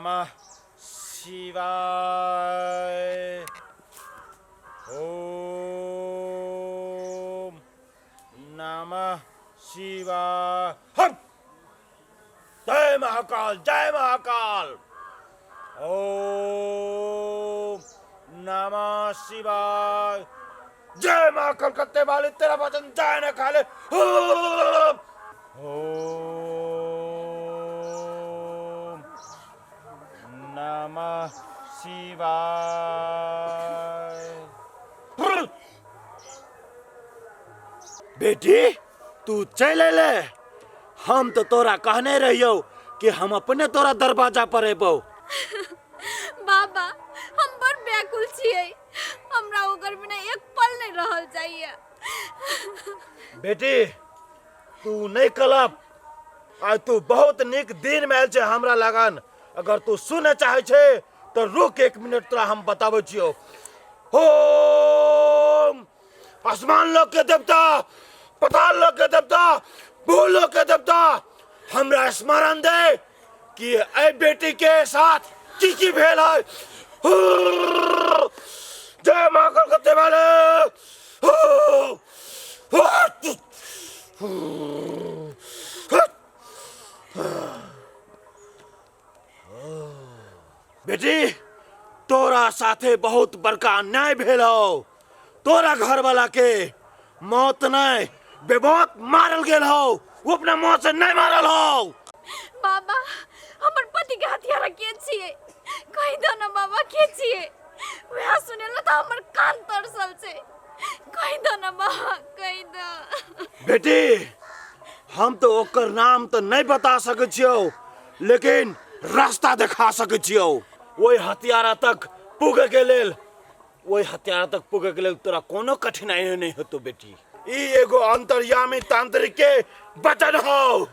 नमः शिवाय। ओम नमः शिवाय। हम जय महाकाल, जय महाकाल। ओम नमः शिवाय। जय महाकाल करते वाले तेरा वचन जय न खाले। ओम नमः शिवाय। बेटी तू चले ले, हम तो तोरा कहने रहियो कि हम अपने तोरा दरवाजा पर एबो। बाबा हम बड़ व्याकुल छियै, हमरा ओकर बिना एक पल नहीं रहल चाहिए। बेटी तू नहीं कलब, आज तू बहुत निक दिन में आयल छे हमरा लगन। अगर तू सुने चाहे छे तो रुक 1 मिनट, तोरा हम बताबै छियो। ओम आसमान लोक के देवता, पताल लोक के देवता, भूल लोक के देवता, हमरा स्मरण दे कि ए बेटी के साथ की भेल है। जय महाकाल करते वाले। बेटी तोरा साथे बहुत बड़का अन्याय भेल हो। तोरा घर वाला के मौत नहीं बेमौत मारल गेल हो, वो अपना मौत से नहीं मारल हो। बाबा हमर पति के हथियारा के छिए, कहि दो ना बाबा के छिए। वह सुनेला त हमर कान तरसल छे, कहि दो ना बाबा, कहि दो। बेटी हम तो ओकर नाम तो नहीं बता सके छियो, लेकिन रास्ता दिखा सके छियो। वही हथियारा तक पुगे के लेल, वही हथियारा तक पुगे के लेल तोरा कोनो कठिनाई नहीं होतो बेटी। ई एगो अंतर्यामी तांत्रिक के वचन हो।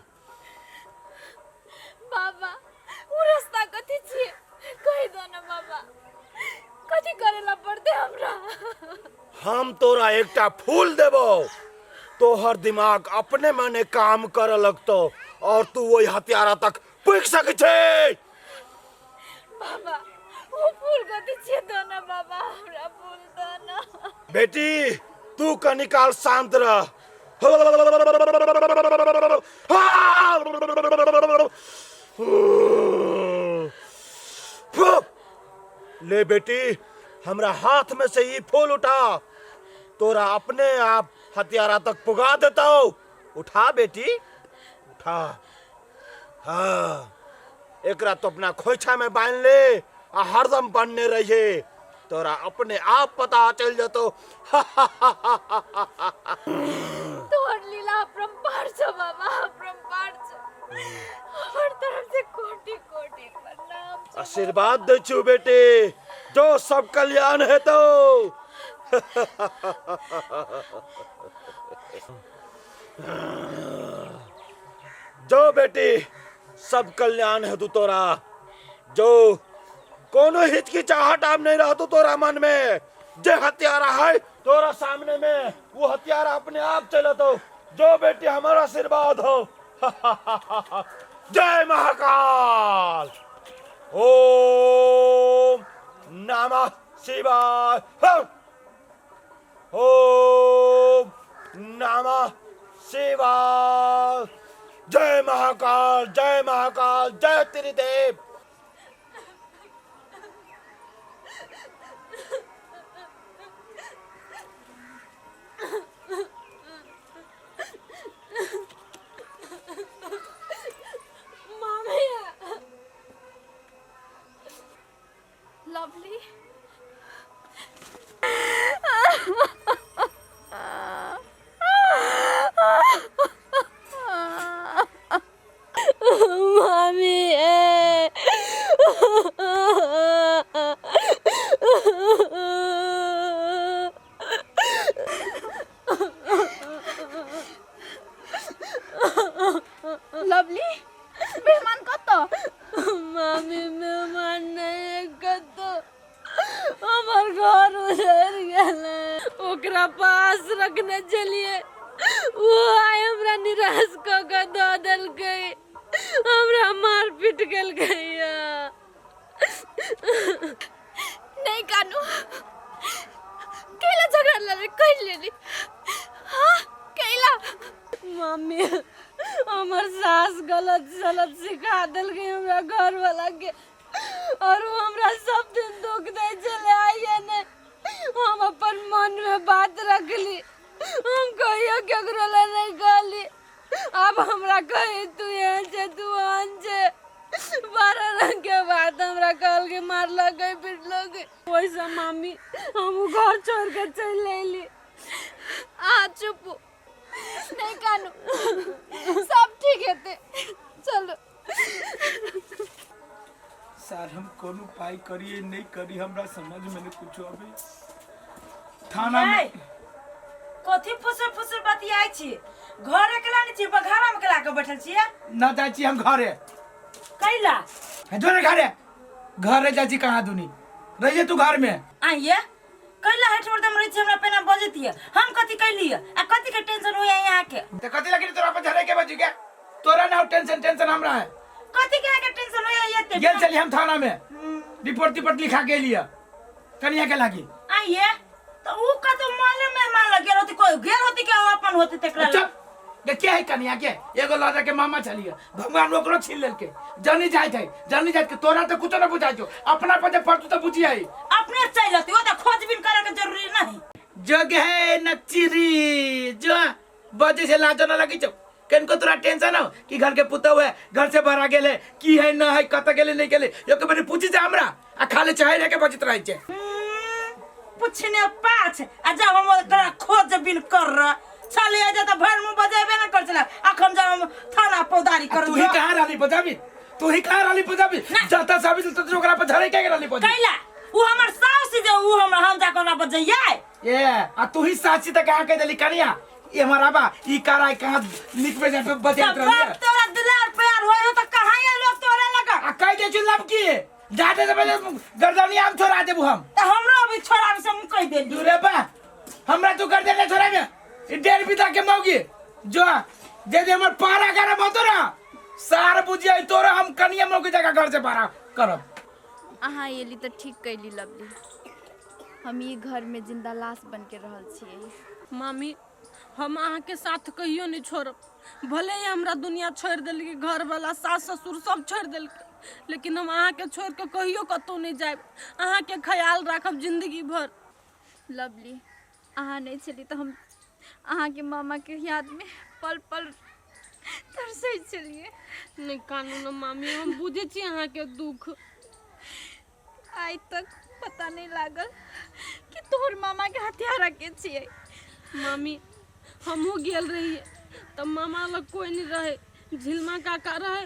बाबा वो रास्ता कथी छिए, कहि दो ना बाबा, कथी करेला पड़ते हमरा। हम तोरा एकटा फूल देबो, तोहर दिमाग अपने मने काम करे लगतो और तू वही हथियारा तक पुग सके छे। बाबा वो फूल कथी छिए, दो ना बाबा, हमरा फूल दो ना। बेटी तू कनिकाल शांत रह। ले बेटी हमरा हाथ में से ये फूल उठा, तोरा अपने आप हथियारा तक पुगा देता हो। उठा बेटी उठा। हाँ एकरा तो अपना खोइछा में बांध ले आ हरदम बनने रहिए, तोरा अपने आप पता चल जतो। तोहर लीला अपरंपार छो बाबा, अपरंपार छो। हमर तरफ से कोटि कोटि प्रणाम छो। आशीर्वाद दे छु बेटी, जो सब कल्याण है तो। जो बेटी सब कल्याण है तू तोरा, जो कोनो हिचकिचाहट आम नहीं रह तू तोरा मन में। जे हथियारा है तोरा सामने में, वो हथियारा अपने आप चलो तो। जो बेटी हमारा आशीर्वाद हो। जय महाकाल। ओम नमः शिवाय। ओम नमः शिवाय। जय महाकाल, जय महाकाल, जय त्रिदेव। लवली मामी लवली मेहमान कत? मामी मेहमान नहीं कत, हमार घर उजड़ गेले, ओकरा पास रखने चलिए वो आए हमरा निराश क के दो देलकै, हमरा मार पीट गेलकै। मम्मी हमार सास गलत सलत सिखा दिल गई हमरा घर वाला के और वो हमरा सब दिन दुख दे चले आइए ने हम अपन मन में बात रख ली हम कहियो केकरो ले नहीं कहली अब हमरा कही तू यहाँ से तू वहाँ से 12 रंग के बाद हमरा कहल के मार लगे पीट लगे वैसा मम्मी हम घर छोड़ के चल लेली चुप नहीं कानू सब ठीक है ते चलो सर हम कौन उपाय करिए नहीं करी हमरा समझ में नहीं कुछ अभी थाना में कथी फुसर फुसर बतियाई छी घर एकला नहीं छी बघारा में कला के बैठल छी ना जाई छी हम घरे कैला है जोरे घरे जाई छी कहां दुनी रहिए तू घर में आइए कैला हेठ मोर दम रही छी हमरा पेना बजतिए हम कथी कैली आ कथी के टेंशन होया यहां के ते कथी लगी तोरा पर झरे के बजी के तोरा ना टेंशन हमरा है कथी के टेंशन होया ये ते गेल चली हम थाना में रिपोर्ट लिखा के लिया कनिया के लागी आइए तो ऊ का तो माले मेहमान लग गेल होती कोई गेल होती के अपन होती तेकरा चुप देखिए है कनिया के एगो लाजा के मामा चलिए भगवान ओकरो छीन लेल के जानी जाए के तोरा तो कुछ ना बुझाई जो अपना पर पड़तू तो बुझी आई अपने चलती ओ तो खोजबीन करे के जरूरी नहीं जग है नचिरी जो बजे से लाजो ना लगी जो केन को तोरा टेंशन हो कि घर के पुता हुए घर से बाहर गेले की है ना है कत गेले नहीं गेले यो के बने पूछी जा हमरा आ खाले चाहे रे के बचित रही छे पूछने पाछ आ जब हम तोरा खोजबीन कर र चले आ जा भर मुंह बजाबे ना कर चला अखन जब हम थाना पौदारी कर तू ही कहां राली बजाबी जाता साबी तो ओकरा पर झरे के राली बजाबी कैला ऊ हमर सास जे ऊ हम जा कर बजाइए ए आ तू ही साची त कहां के देली कनिया ये हमारा बा ई कराई कहां निक पे जा बजात रही है तोरा दिलार प्यार होय तो कहां ये लोग तोरा लगा आ कह दे लब की जाते से पहले गर्दनी आम छोड़ा देबू हम त हमरो अभी छोड़ा से मुंह कह देली दूरे बा हमरा तू कर देले छोड़ा में ई डेढ़ बिता के मौगी जो दे हमर पारा करे मत ना सार बुझिया तोरा हम कनिया मौगी जगह घर से पारा करब अहाँ एली तो ठीक कैली लवली हम ये घर में जिंदा लाश बन के रहल छिए मम्मी हम अहाँ के साथ कहियो नहीं छोड़ब भले ही हमरा दुनिया छोड़ दिल घर वाला सास ससुर सब छोड़ दिल लेकिन हम अहाँ के छोड़ के कहियो कतौ नहीं जाए अहाँ के ख्याल रखब जिंदगी भर लवली अहाँ नहीं चली तो हम अहाँ के मामा के याद में पल पल तरसे चलिए नहीं कानून मामी हम बुझे छी अहाँ के दुख आज तक पता नहीं लागल कि तोहर मामा के हथियारा के छिए मामी हमहू गेल रहिए तब मामा लग कोई नहीं रहे झिलमा काका रहे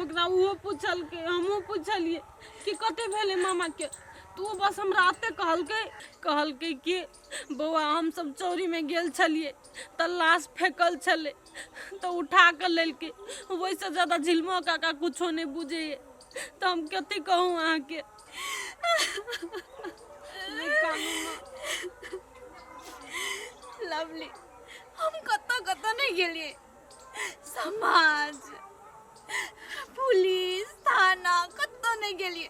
ओकरा उहो पूछल के हमहू पूछलिए कि कते भेले मामा के तू बस हमरा आते कहलके कि बौआ हम सब चौरी में गेल छलिए त लाश फेंकल छले तो उठा कर लेलके वैसे ज्यादा झिलमा काका कुछो नहीं बुझे तो हम कते कहूँ अहाँ के लवली हम कतो नहीं गेलिए समाज पुलिस थाना कतो नहीं गेलिए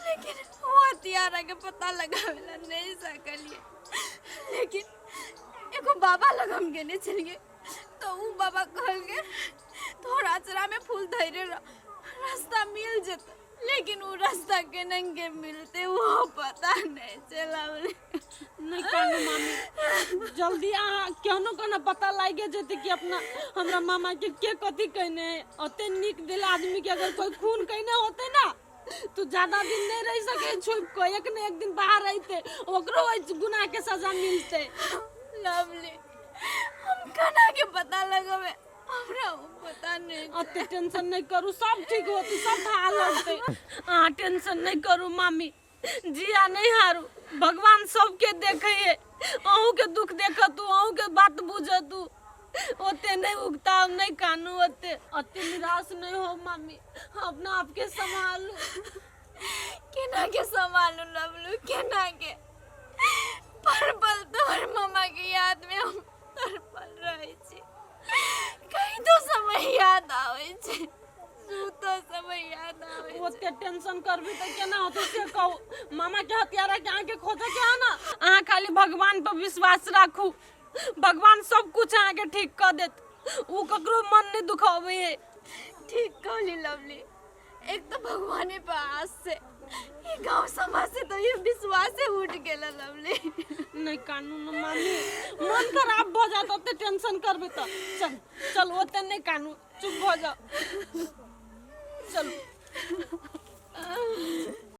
लेकिन वो हथियारा के पता लगावेला नहीं सकलिए लेकिन एगो बाबा लग हम गेने चलिए तो वो बाबा कहल के थोड़ा चरा में फूल धैर्य रास्ता मिल जता लेकिन वो रास्ता के नंगे मिलते वो पता नहीं चला नहीं कानू मामी जल्दी क्यों न पता लागे जेते कि अपना हमरा मामा के कथी कहने ओते निक दिल आदमी के अगर कोई खून कहने होते ना तो ज्यादा दिन नहीं रह सके छुप को एक न एक दिन बाहर रहते ओकरो गुनाह के सजा मिलते लवली हम कना के पता लगावे हमरा पता नहीं ओते टेंशन नहीं करू सब ठीक होती सब हाल होते टेंशन नहीं करू मामी जिया नहीं हारू भगवान सबके देखे अहू के दुख देख तू अहू के बात बुझ तू ओते नहीं उगता नहीं कानू ओते निराश नहीं हो मामी अपना आपके संभालू केना के संभालू लवलू केना के पर पल तोहर मामा के याद में हम तरपल रहे छी कहीं तो समय याद आवे छे तो समय याद आवे ओते टेंशन करबी तो केना होते से कहू मामा के हथियारा के आके खोजे के है ना अहाँ खाली भगवान पर विश्वास राखू भगवान सब कुछ आके ठीक कर देत वो ककरो मन नहीं दुखावे है। ठीक कहली लवली, एक तो भगवाने पे आस से, ये गांव समाज से तो ये विश्वास से उठ गेला लवली। नहीं कानून मानी, मन खराब हो जाता तो टेंशन करबे तो चल चल ओते नहीं कानून, चुप हो जा चल।